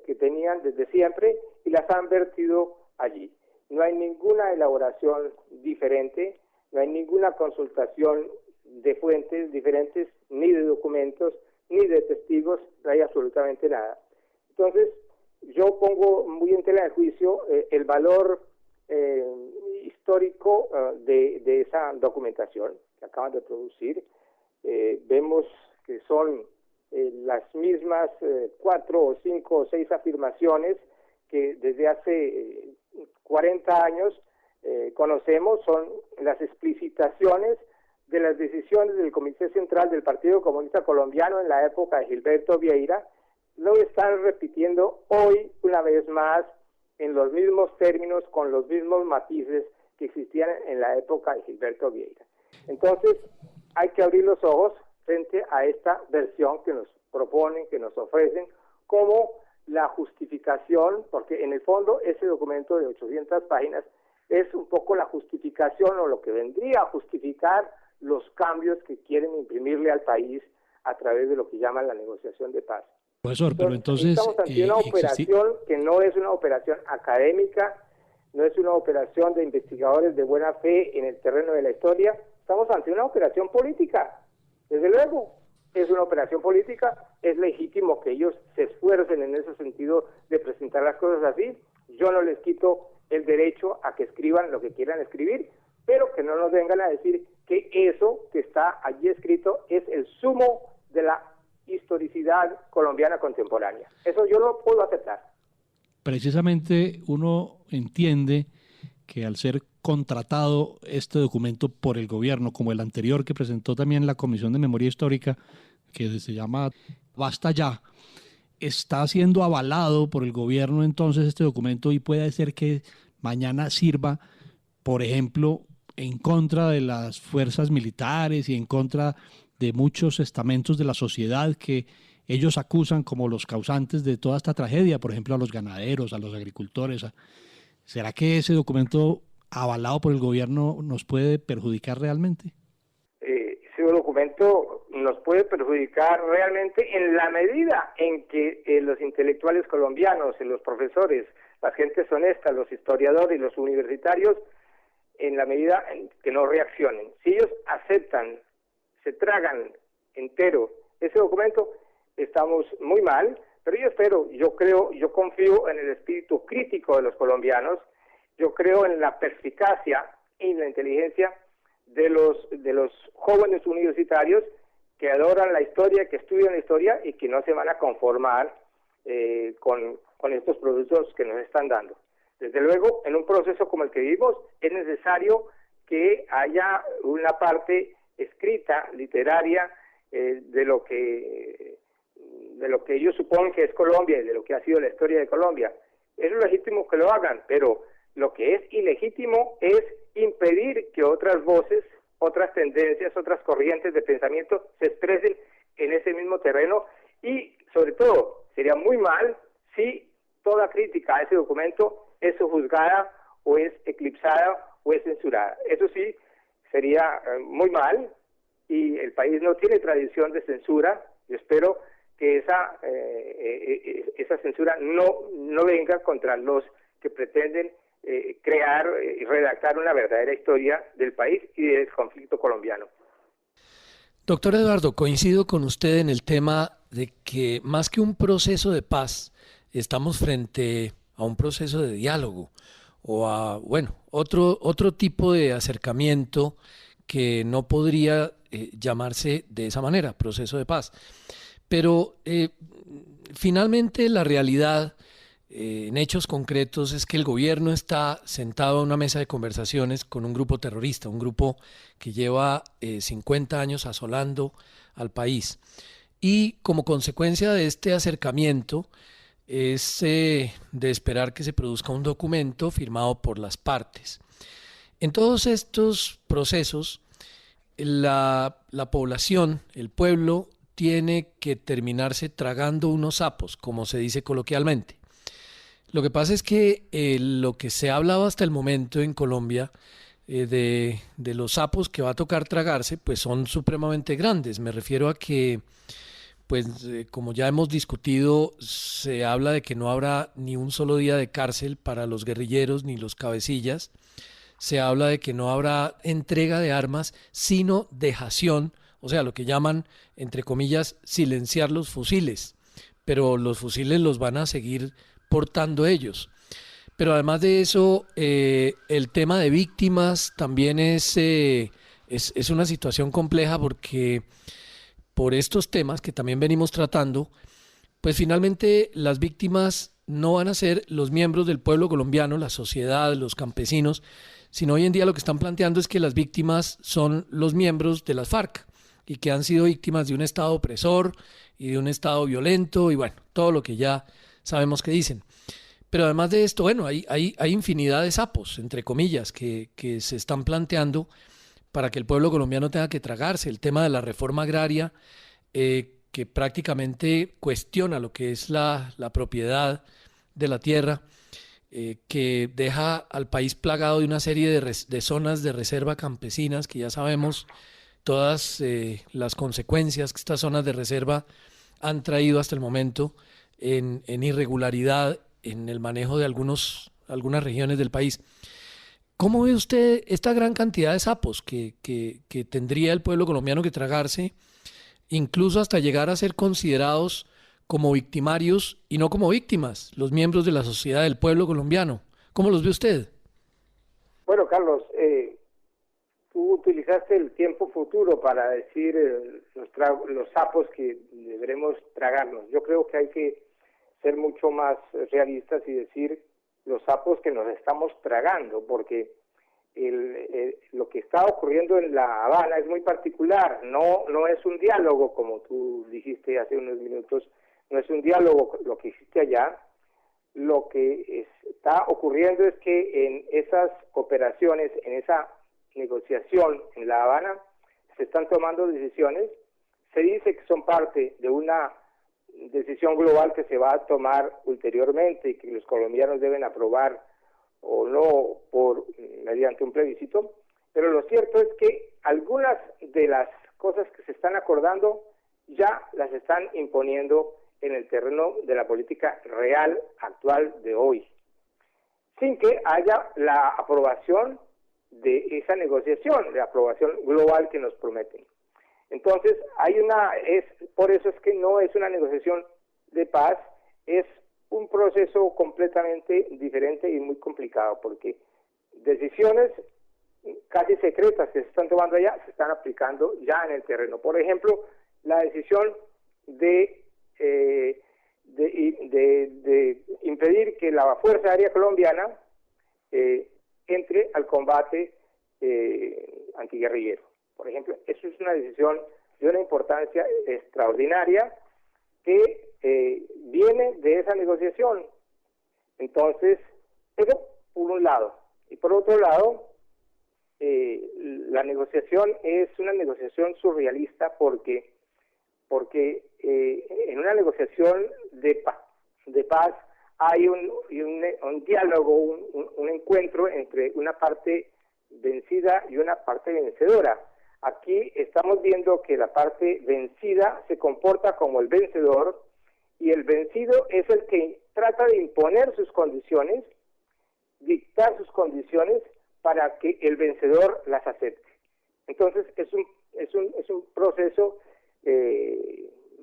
que tenían desde siempre y las han vertido allí. No hay ninguna elaboración diferente, no hay ninguna consultación de fuentes diferentes, ni de documentos, ni de testigos, no hay absolutamente nada. Entonces, yo pongo muy en tela de juicio el valor histórico de esa documentación que acaban de producir. Vemos que son las mismas 4 o 5 o 6 afirmaciones que desde hace 40 años conocemos, son las explicitaciones de las decisiones del Comité Central del Partido Comunista Colombiano en la época de Gilberto Vieira. Lo están repitiendo hoy una vez más en los mismos términos, con los mismos matices que existían en la época de Gilberto Vieira. Entonces, hay que abrir los ojos frente a esta versión que nos proponen, que nos ofrecen, como la justificación, porque en el fondo ese documento de 800 páginas es un poco la justificación o lo que vendría a justificar los cambios que quieren imprimirle al país a través de lo que llaman la negociación de paz. Profesor, pero entonces estamos ante una operación que no es una operación académica, no es una operación de investigadores de buena fe en el terreno de la historia, estamos ante una operación política. Desde luego, es una operación política, es legítimo que ellos se esfuercen en ese sentido de presentar las cosas así. Yo no les quito el derecho a que escriban lo que quieran escribir, pero que no nos vengan a decir que eso que está allí escrito es el sumo de la historicidad colombiana contemporánea. Eso yo no puedo aceptar. Precisamente uno entiende que al ser contratado este documento por el gobierno, como el anterior que presentó también la Comisión de Memoria Histórica, que se llama Basta Ya, está siendo avalado por el gobierno entonces este documento, y puede ser que mañana sirva, por ejemplo, en contra de las fuerzas militares y en contra de muchos estamentos de la sociedad que ellos acusan como los causantes de toda esta tragedia, por ejemplo a los ganaderos, a los agricultores. ¿Será que ese documento avalado por el gobierno nos puede perjudicar realmente? Ese documento nos puede perjudicar realmente en la medida en que los intelectuales colombianos, los profesores, las gentes honestas, los historiadores y los universitarios, en la medida en que no reaccionen. Si ellos aceptan, se tragan entero ese documento, estamos muy mal, pero yo creo, yo confío en el espíritu crítico de los colombianos, yo creo en la perspicacia y en la inteligencia de los jóvenes universitarios que adoran la historia, que estudian la historia y que no se van a conformar con estos productos que nos están dando. Desde luego, en un proceso como el que vivimos, es necesario que haya una parte escrita, literaria, de lo que ellos suponen que es Colombia y de lo que ha sido la historia de Colombia. Es legítimo que lo hagan, pero lo que es ilegítimo es impedir que otras voces, otras tendencias, otras corrientes de pensamiento se expresen en ese mismo terreno, y sobre todo sería muy mal si toda crítica a ese documento es juzgada o es eclipsada o es censurada. Eso sí sería muy mal, y el país no tiene tradición de censura. Yo espero que esa censura no venga contra los que pretenden crear y redactar una verdadera historia del país y del conflicto colombiano. Doctor Eduardo, coincido con usted en el tema de que más que un proceso de paz, estamos frente a un proceso de diálogo o a, otro tipo de acercamiento que no podría llamarse de esa manera, proceso de paz. Pero finalmente la realidad en hechos concretos es que el gobierno está sentado a una mesa de conversaciones con un grupo terrorista, un grupo que lleva 50 años asolando al país. Y como consecuencia de este acercamiento es de esperar que se produzca un documento firmado por las partes. En todos estos procesos, la población, el pueblo, tiene que terminarse tragando unos sapos, como se dice coloquialmente. Lo que pasa es que lo que se ha hablado hasta el momento en Colombia de los sapos que va a tocar tragarse, pues son supremamente grandes. Me refiero a que, como ya hemos discutido, se habla de que no habrá ni un solo día de cárcel para los guerrilleros ni los cabecillas. Se habla de que no habrá entrega de armas, sino dejación, o sea, lo que llaman, entre comillas, silenciar los fusiles. Pero los fusiles los van a seguir portando ellos. Pero además de eso, el tema de víctimas también es una situación compleja, porque por estos temas que también venimos tratando, pues finalmente las víctimas no van a ser los miembros del pueblo colombiano, la sociedad, los campesinos, sino hoy en día lo que están planteando es que las víctimas son los miembros de las FARC y que han sido víctimas de un Estado opresor y de un Estado violento y todo lo que ya sabemos que dicen. Pero además de esto, hay infinidad de sapos, entre comillas, que se están planteando para que el pueblo colombiano tenga que tragarse. El tema de la reforma agraria, que prácticamente cuestiona lo que es la propiedad de la tierra, que deja al país plagado de una serie de zonas de reserva campesinas, que ya sabemos todas las consecuencias que estas zonas de reserva han traído hasta el momento en irregularidad en el manejo de algunas regiones del país. ¿Cómo ve usted esta gran cantidad de sapos que tendría el pueblo colombiano que tragarse, incluso hasta llegar a ser considerados como victimarios y no como víctimas, los miembros de la sociedad del pueblo colombiano? ¿Cómo los ve usted? Bueno, Carlos, tú utilizaste el tiempo futuro para decir los sapos que deberemos tragarnos. Yo creo que hay que ser mucho más realistas y decir los sapos que nos estamos tragando, porque lo que está ocurriendo en La Habana es muy particular. No es un diálogo, como tú dijiste hace unos minutos, no es un diálogo lo que existe allá. Lo que está ocurriendo es que en esas operaciones, en esa negociación en La Habana, se están tomando decisiones. Se dice que son parte de una decisión global que se va a tomar ulteriormente y que los colombianos deben aprobar o no mediante un plebiscito, pero lo cierto es que algunas de las cosas que se están acordando ya las están imponiendo en el terreno de la política real actual de hoy, sin que haya la aprobación de esa negociación, la aprobación global que nos prometen. Entonces, por eso es que no es una negociación de paz, es un proceso completamente diferente y muy complicado, porque decisiones casi secretas que se están tomando allá se están aplicando ya en el terreno. Por ejemplo, la decisión de impedir que la Fuerza Aérea Colombiana entre al combate antiguerrillero. Por ejemplo, eso es una decisión de una importancia extraordinaria que viene de esa negociación. Entonces, eso por un lado. Y por otro lado, la negociación es una negociación surrealista porque en una negociación de paz hay un diálogo, un encuentro entre una parte vencida y una parte vencedora. Aquí estamos viendo que la parte vencida se comporta como el vencedor y el vencido es el que trata de imponer sus condiciones, dictar sus condiciones para que el vencedor las acepte. Entonces es un proceso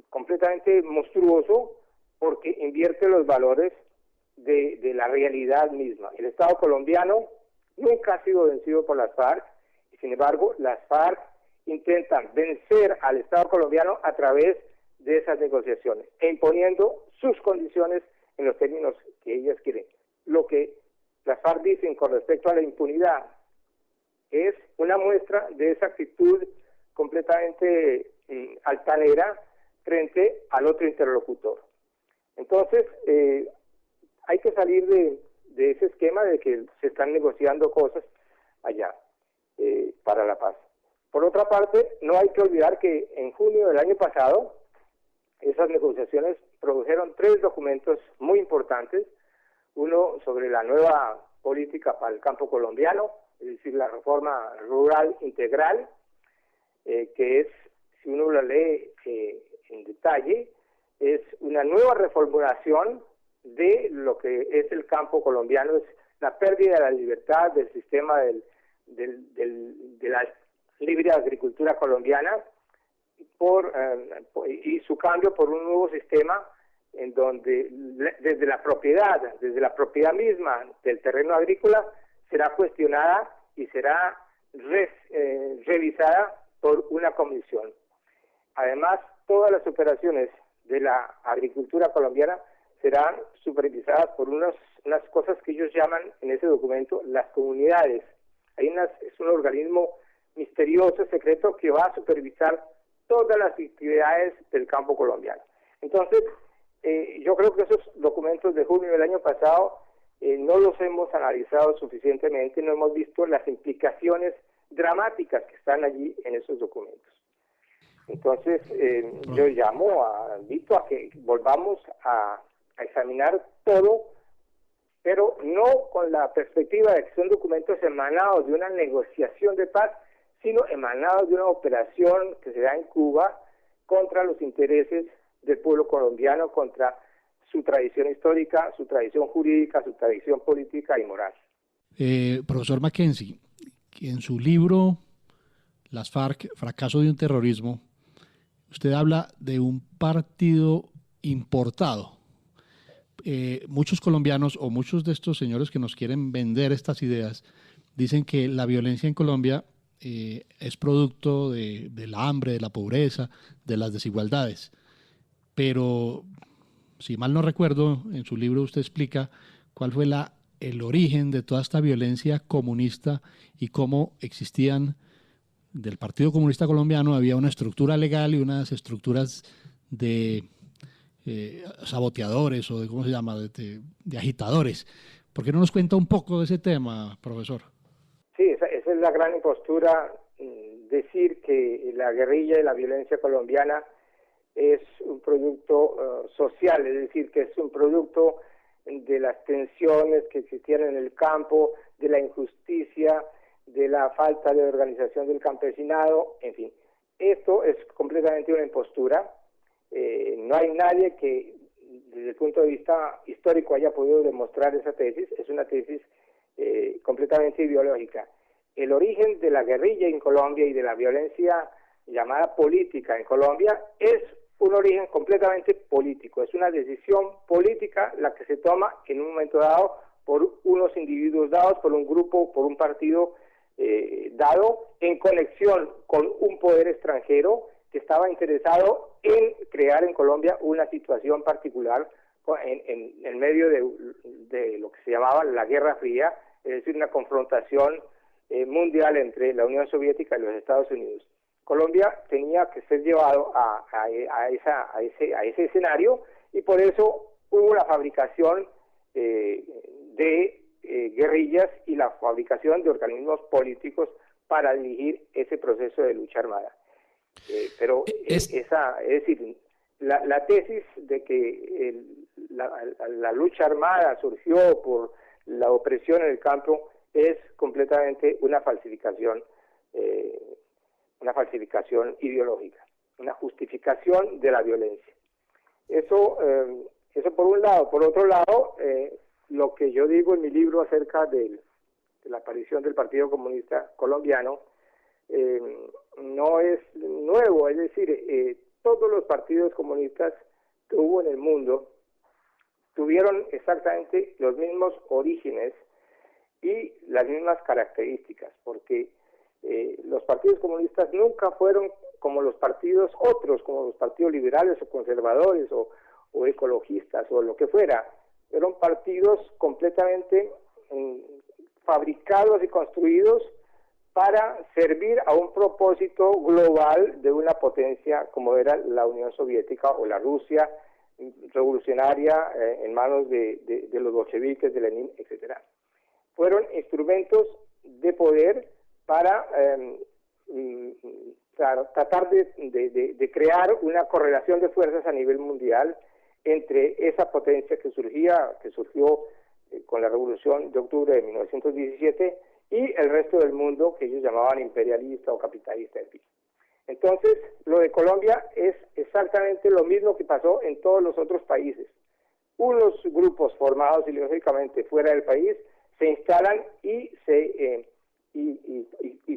completamente monstruoso porque invierte los valores de la realidad misma. El Estado colombiano nunca ha sido vencido por las FARC, y sin embargo las FARC intentan vencer al Estado colombiano a través de esas negociaciones e imponiendo sus condiciones en los términos que ellas quieren. Lo que las FARC dicen con respecto a la impunidad es una muestra de esa actitud completamente altanera frente al otro interlocutor. Entonces, hay que salir de ese esquema de que se están negociando cosas allá para la paz. Por otra parte, no hay que olvidar que en junio del año pasado, esas negociaciones produjeron 3 documentos muy importantes. Uno sobre la nueva política para el campo colombiano, es decir, la reforma rural integral, que es, si uno la lee en detalle, es una nueva reformulación de lo que es el campo colombiano, es la pérdida de la libertad del sistema de la libre agricultura colombiana y su cambio por un nuevo sistema en donde desde la propiedad misma del terreno agrícola será cuestionada y será revisada por una comisión. Además, todas las operaciones de la agricultura colombiana serán supervisadas por unas cosas que ellos llaman en ese documento las comunidades. Es un organismo misterioso, secreto, que va a supervisar todas las actividades del campo colombiano. Entonces, yo creo que esos documentos de junio del año pasado no los hemos analizado suficientemente, no hemos visto las implicaciones dramáticas que están allí en esos documentos. Entonces, yo invito a que volvamos a examinar todo, pero no con la perspectiva de que son documentos emanados de una negociación de paz, sino emanados de una operación que se da en Cuba contra los intereses del pueblo colombiano, contra su tradición histórica, su tradición jurídica, su tradición política y moral. Profesor Mackenzie, en su libro Las FARC, Fracaso de un terrorismo, usted habla de un partido importado. Muchos colombianos o muchos de estos señores que nos quieren vender estas ideas dicen que la violencia en Colombia es producto del hambre, de la pobreza, de las desigualdades. Pero, si mal no recuerdo, en su libro usted explica cuál fue el origen de toda esta violencia comunista y cómo existían del Partido Comunista Colombiano, había una estructura legal y unas estructuras de saboteadores o de, ¿cómo se llama?, de agitadores. ¿Por qué no nos cuenta un poco de ese tema, profesor? Sí, esa es la gran impostura, decir que la guerrilla y la violencia colombiana es un producto social, es decir, que es un producto de las tensiones que existían en el campo, de la injusticia, de la falta de organización del campesinado, en fin. Esto es completamente una impostura. No hay nadie que desde el punto de vista histórico haya podido demostrar esa tesis. Es una tesis completamente ideológica. El origen de la guerrilla en Colombia y de la violencia llamada política en Colombia es un origen completamente político. Es una decisión política la que se toma en un momento dado por unos individuos dados, por un grupo, por un partido dado, en conexión con un poder extranjero estaba interesado en crear en Colombia una situación particular en medio de lo que se llamaba la Guerra Fría, es decir, una confrontación mundial entre la Unión Soviética y los Estados Unidos. Colombia tenía que ser llevado a ese escenario, y por eso hubo la fabricación de guerrillas y la fabricación de organismos políticos para dirigir ese proceso de lucha armada. Pero es decir, la tesis de que la lucha armada surgió por la opresión en el campo es completamente una falsificación ideológica, una justificación de la violencia. Eso por un lado. Por otro lado, lo que yo digo en mi libro acerca de la aparición del Partido Comunista Colombiano no es nuevo, es decir, todos los partidos comunistas que hubo en el mundo tuvieron exactamente los mismos orígenes y las mismas características, porque los partidos comunistas nunca fueron como los partidos otros, como los partidos liberales o conservadores o ecologistas o lo que fuera. Eran partidos completamente fabricados y construidos para servir a un propósito global de una potencia como era la Unión Soviética o la Rusia revolucionaria en manos de los bolcheviques, de Lenin, etcétera. Fueron instrumentos de poder para tratar de crear una correlación de fuerzas a nivel mundial entre esa potencia que surgió con la Revolución de Octubre de 1917 y el resto del mundo que ellos llamaban imperialista o capitalista, en fin. Entonces, lo de Colombia es exactamente lo mismo que pasó en todos los otros países. Unos grupos formados ideológicamente fuera del país se instalan y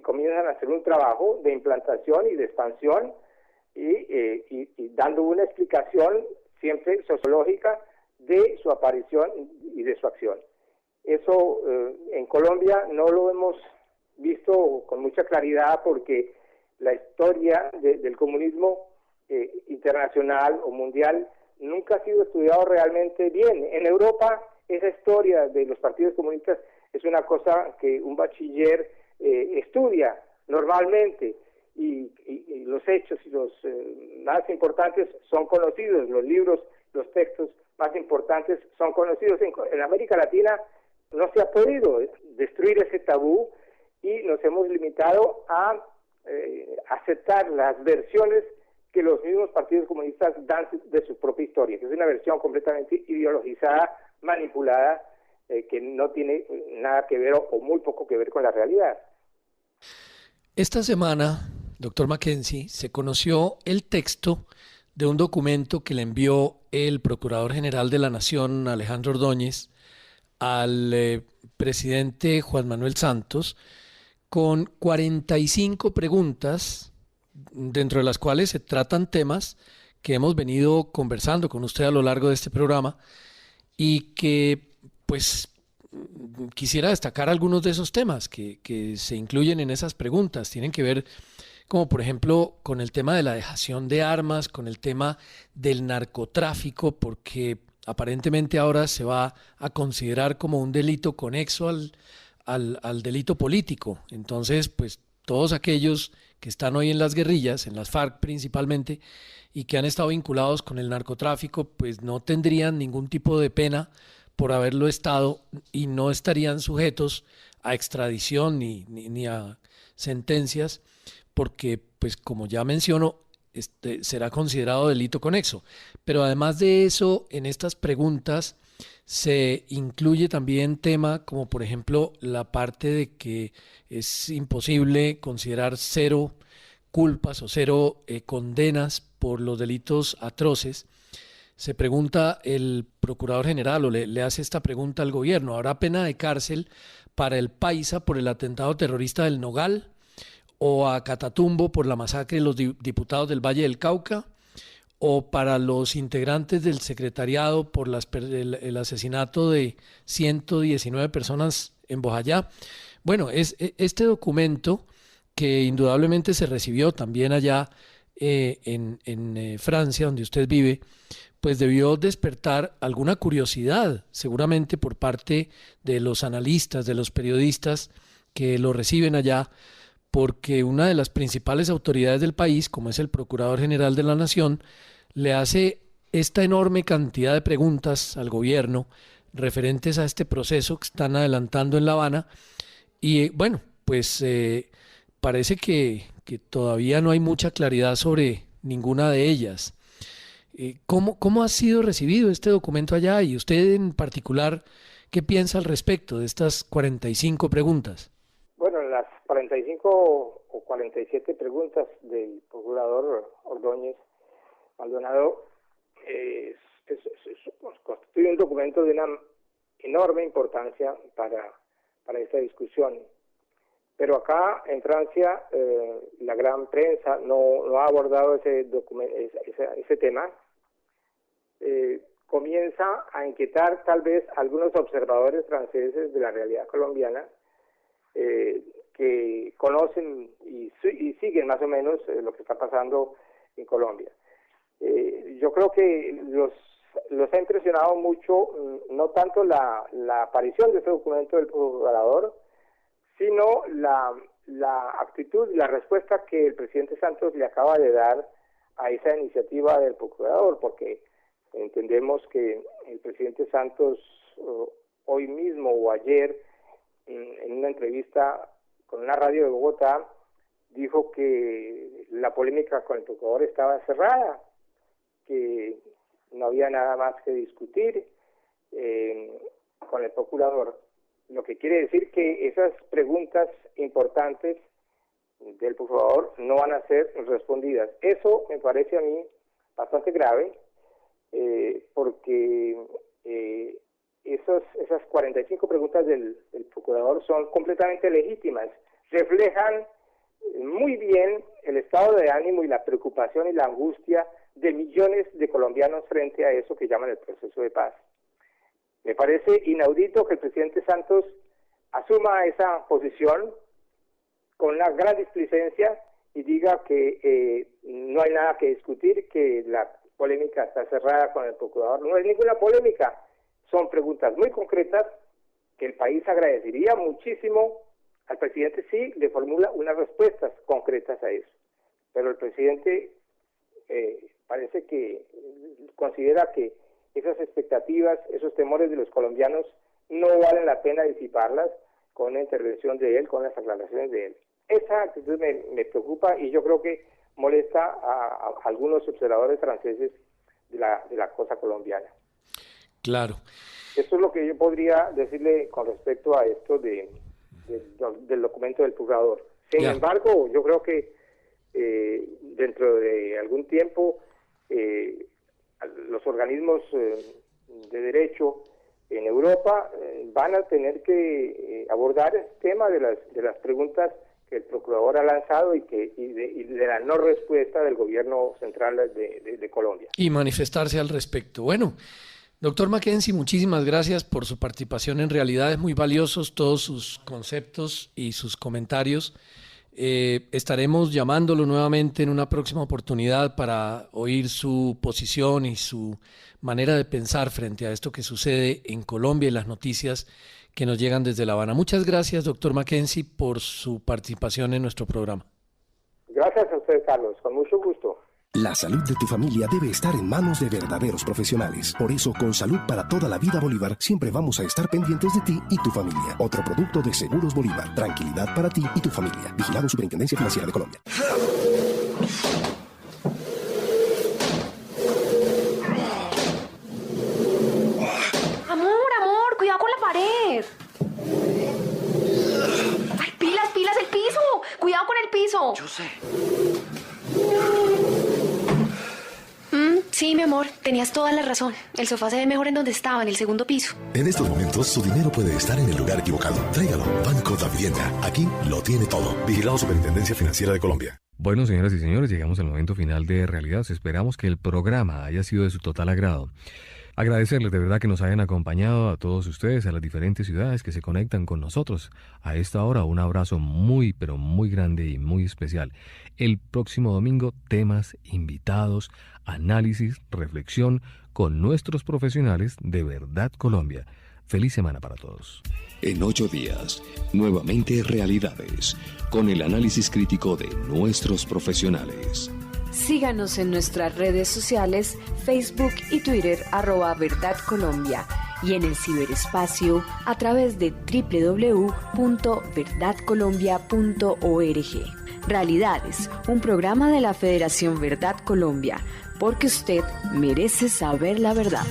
comienzan a hacer un trabajo de implantación y de expansión y dando una explicación siempre sociológica de su aparición y de su acción. Eso en Colombia no lo hemos visto con mucha claridad porque la historia del comunismo internacional o mundial nunca ha sido estudiado realmente bien. En Europa esa historia de los partidos comunistas es una cosa que un bachiller estudia normalmente y los hechos y los más importantes son conocidos, los libros, los textos más importantes son conocidos. En América Latina no se ha podido destruir ese tabú y nos hemos limitado a aceptar las versiones que los mismos partidos comunistas dan de su propia historia, que es una versión completamente ideologizada, manipulada, que no tiene nada que ver o muy poco que ver con la realidad. Esta semana, doctor Mackenzie, se conoció el texto de un documento que le envió el Procurador General de la Nación, Alejandro Ordóñez, al presidente Juan Manuel Santos, con 45 preguntas, dentro de las cuales se tratan temas que hemos venido conversando con usted a lo largo de este programa y que, pues, quisiera destacar algunos de esos temas que se incluyen en esas preguntas. Tienen que ver, como por ejemplo, con el tema de la dejación de armas, con el tema del narcotráfico, porque aparentemente ahora se va a considerar como un delito conexo al delito político. Entonces, pues todos aquellos que están hoy en las guerrillas, en las FARC principalmente, y que han estado vinculados con el narcotráfico, pues no tendrían ningún tipo de pena por haberlo estado y no estarían sujetos a extradición ni a sentencias, porque, pues como ya menciono, será considerado delito conexo. Pero además de eso, en estas preguntas se incluye también tema como por ejemplo la parte de que es imposible considerar cero culpas o cero condenas por los delitos atroces. Se pregunta el Procurador General o le hace esta pregunta al gobierno: ¿habrá pena de cárcel para el Paisa por el atentado terrorista del Nogal? ¿O a Catatumbo por la masacre de los diputados del Valle del Cauca? ¿O para los integrantes del secretariado por el asesinato de 119 personas en Bojayá? Bueno, es este documento que indudablemente se recibió también allá en Francia, donde usted vive, pues debió despertar alguna curiosidad, seguramente por parte de los analistas, de los periodistas que lo reciben allá, porque una de las principales autoridades del país, como es el Procurador General de la Nación, le hace esta enorme cantidad de preguntas al gobierno referentes a este proceso que están adelantando en La Habana. Y bueno, pues parece que todavía no hay mucha claridad sobre ninguna de ellas. ¿Cómo ha sido recibido este documento allá? Y usted en particular, ¿qué piensa al respecto de estas 45 preguntas? Bueno, las 45 o 47 preguntas del procurador Ordóñez Maldonado constituye un documento de una enorme importancia para esta discusión. Pero acá en Francia la gran prensa no ha abordado ese tema. Comienza a inquietar tal vez a algunos observadores franceses de la realidad colombiana que conocen y siguen más o menos lo que está pasando en Colombia. Yo creo que los ha impresionado mucho no tanto la aparición de este documento del procurador, sino la actitud y la respuesta que el presidente Santos le acaba de dar a esa iniciativa del procurador, porque entendemos que el presidente Santos hoy mismo o ayer en una entrevista con una radio de Bogotá dijo que la polémica con el procurador estaba cerrada, que no había nada más que discutir con el procurador. Lo que quiere decir que esas preguntas importantes del procurador no van a ser respondidas. Eso me parece a mí bastante grave, porque esas 45 preguntas del procurador son completamente legítimas, reflejan muy bien el estado de ánimo y la preocupación y la angustia de millones de colombianos frente a eso que llaman el proceso de paz. Me parece inaudito que el presidente Santos asuma esa posición con una gran displicencia y diga que no hay nada que discutir, que la polémica está cerrada con el procurador. No es ninguna polémica, son preguntas muy concretas que el país agradecería muchísimo al presidente si le formula unas respuestas concretas a eso. Pero el presidente parece que considera que esas expectativas, esos temores de los colombianos no valen la pena disiparlas con la intervención de él, con las aclaraciones de él. Esa actitud me preocupa y yo creo que molesta a algunos observadores franceses de la cosa colombiana. Claro. Eso es lo que yo podría decirle con respecto a esto del documento del procurador. Sin embargo, yo creo que dentro de algún tiempo los organismos de derecho en Europa van a tener que abordar el tema de las preguntas que el procurador ha lanzado y de la no respuesta del gobierno central de Colombia. Y manifestarse al respecto. Bueno, doctor Mackenzie, muchísimas gracias por su participación en Realidades, muy valiosos todos sus conceptos y sus comentarios. Estaremos llamándolo nuevamente en una próxima oportunidad para oír su posición y su manera de pensar frente a esto que sucede en Colombia y las noticias que nos llegan desde La Habana. Muchas gracias, doctor Mackenzie, por su participación en nuestro programa. Gracias a usted, Carlos, con mucho gusto. La salud de tu familia debe estar en manos de verdaderos profesionales. Por eso, con Salud para toda la vida Bolívar, siempre vamos a estar pendientes de ti y tu familia. Otro producto de Seguros Bolívar. Tranquilidad para ti y tu familia. Vigilado Superintendencia Financiera de Colombia. Amor, cuidado con la pared. Ay, pilas, el piso. Cuidado con el piso. Yo sé. Sí, mi amor, tenías toda la razón. El sofá se ve mejor en donde estaba, en el segundo piso. En estos momentos, su dinero puede estar en el lugar equivocado. Tráigalo. Banco da Vivienda. Aquí lo tiene todo. Vigilado Superintendencia Financiera de Colombia. Bueno, señoras y señores, llegamos al momento final de Realidades. Esperamos que el programa haya sido de su total agrado. Agradecerles de verdad que nos hayan acompañado a todos ustedes, a las diferentes ciudades que se conectan con nosotros. A esta hora un abrazo muy pero muy grande y muy especial. El próximo domingo temas, invitados, análisis, reflexión con nuestros profesionales de Verdad Colombia. Feliz semana para todos. En 8 días, nuevamente Realidades, con el análisis crítico de nuestros profesionales. Síganos en nuestras redes sociales, Facebook y Twitter, @Verdad Colombia, y en el ciberespacio a través de www.verdadcolombia.org. Realidades, un programa de la Federación Verdad Colombia, porque usted merece saber la verdad.